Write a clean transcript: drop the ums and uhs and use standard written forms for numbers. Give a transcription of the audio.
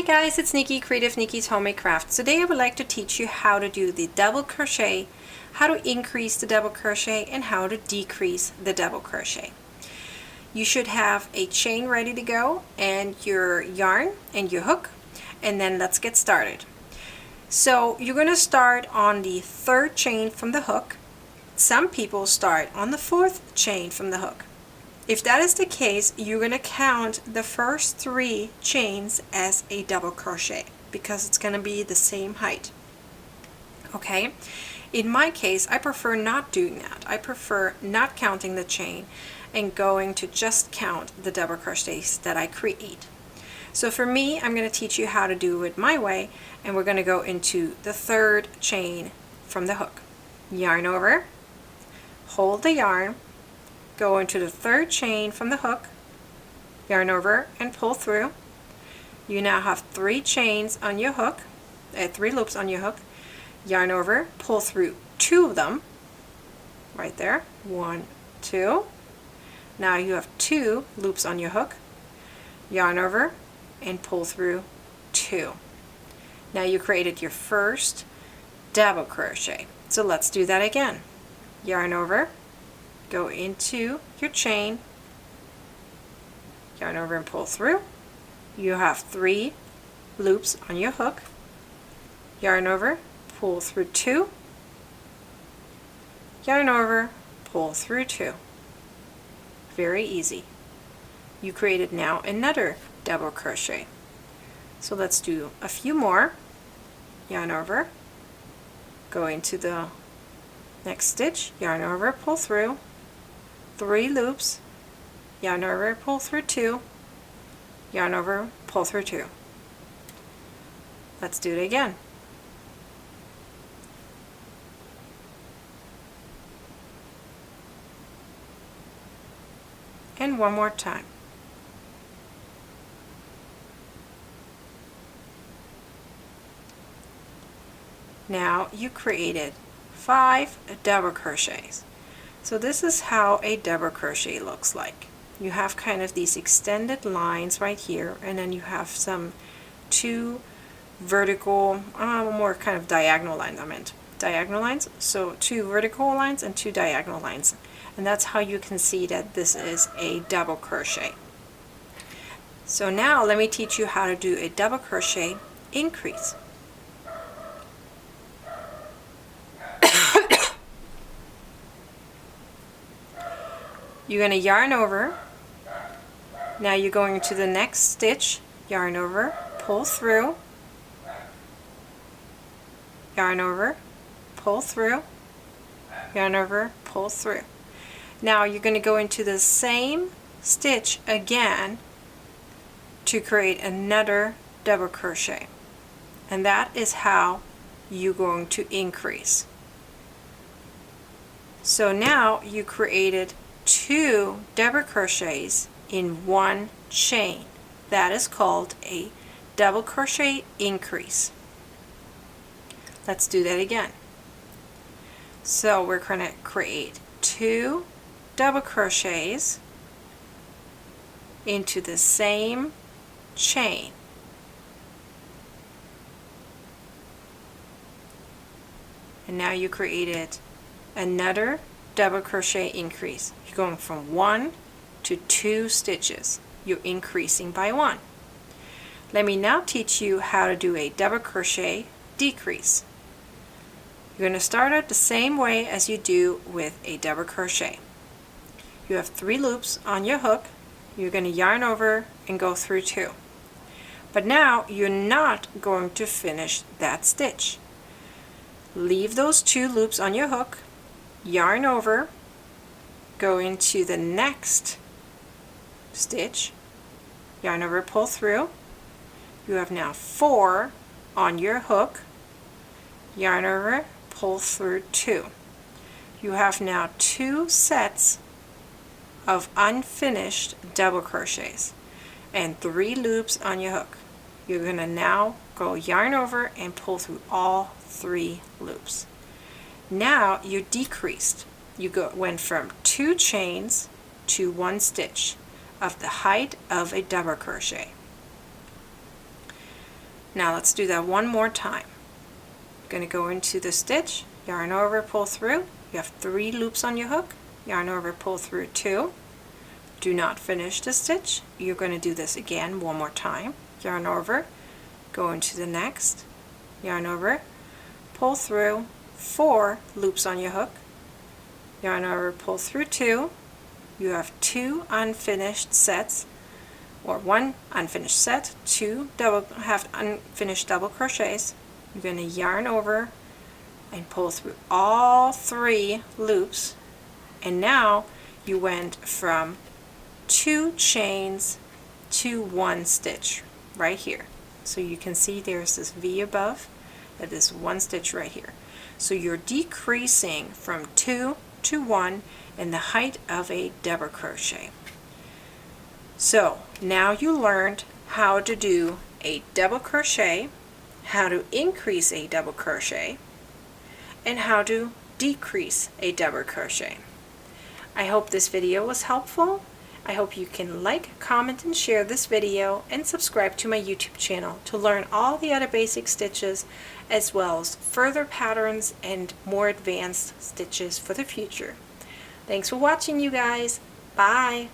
guys, it's Nikki, Creative Nikki's Homemade Crafts. Today I would like to teach you how to do the double crochet, how to increase the double crochet, and how to decrease the double crochet. You should have a chain ready to go and your yarn and your hook, and then let's get started. So you're going to start on the third chain from the hook. Some people start on the fourth chain from the hook. If that is the case, you're going to count the first 3 chains as a double crochet because it's going to be the same height. Okay? In my case, I prefer not doing that. I prefer not counting the chain and going to just count the double crochets that I create. So for me, I'm going to teach you how to do it my way, and we're going to go into the third chain from the hook. Yarn over, hold the yarn, go into the third chain from the hook, yarn over and pull through. You now have 3 chains on your hook, 3 loops on your hook, yarn over, pull through 2 of them, right there, 1, 2. Now you have 2 loops on your hook, yarn over and pull through 2. Now you created your first double crochet. So let's do that again. Yarn over, go into your chain, yarn over and pull through. You have 3 loops on your hook, yarn over, pull through 2, yarn over, pull through 2. Very easy. You created now another double crochet. So let's do a few more. Yarn over, go into the next stitch, yarn over, pull through, 3 loops, yarn over, pull through 2, yarn over, pull through 2. Let's do it again. And one more time. Now you created 5 double crochets. So this is how a double crochet looks like. You have kind of these extended lines right here, and then you have some 2 vertical, more kind of diagonal lines, diagonal lines. So 2 vertical lines and 2 diagonal lines. And that's how you can see that this is a double crochet. So now let me teach you how to do a double crochet increase. You're going to yarn over. Now you're going to the next stitch, yarn over, pull through, yarn over, pull through, yarn over, pull through. Now you're going to go into the same stitch again to create another double crochet. And that is how you're going to increase. So now you created 2 double crochets in 1 chain. That is called a double crochet increase. Let's do that again. So we're going to create 2 double crochets into the same chain. And now you created another double crochet increase. You're going from 1 to 2 stitches. You're increasing by 1. Let me now teach you how to do a double crochet decrease. You're going to start out the same way as you do with a double crochet. You have 3 loops on your hook. You're going to yarn over and go through 2. But now you're not going to finish that stitch. Leave those 2 loops on your hook, yarn over, go into the next stitch, yarn over, pull through. You have now 4 on your hook, yarn over, pull through 2. You have now 2 sets of unfinished double crochets and 3 loops on your hook. You're going to now go yarn over and pull through all 3 loops. Now you decreased. You went from 2 chains to 1 stitch of the height of a double crochet. Now let's do that one more time. You're going to go into the stitch, yarn over, pull through. You have 3 loops on your hook, yarn over, pull through 2. Do not finish the stitch. You're going to do this again one more time. Yarn over, go into the next, yarn over, pull through 4 loops on your hook, yarn over, pull through 2. You have 2 unfinished sets, or 1 unfinished set, 2 unfinished double crochets. You're going to yarn over and pull through all 3 loops, and now you went from 2 chains to 1 stitch right here. So you can see there's this V above, that is 1 stitch right here. So you're decreasing from 2 to 1 in the height of a double crochet. So now you learned how to do a double crochet, how to increase a double crochet, and how to decrease a double crochet. I hope this video was helpful. I hope you can like, comment, and share this video, and subscribe to my YouTube channel to learn all the other basic stitches, as well as further patterns and more advanced stitches for the future. Thanks for watching, you guys. Bye!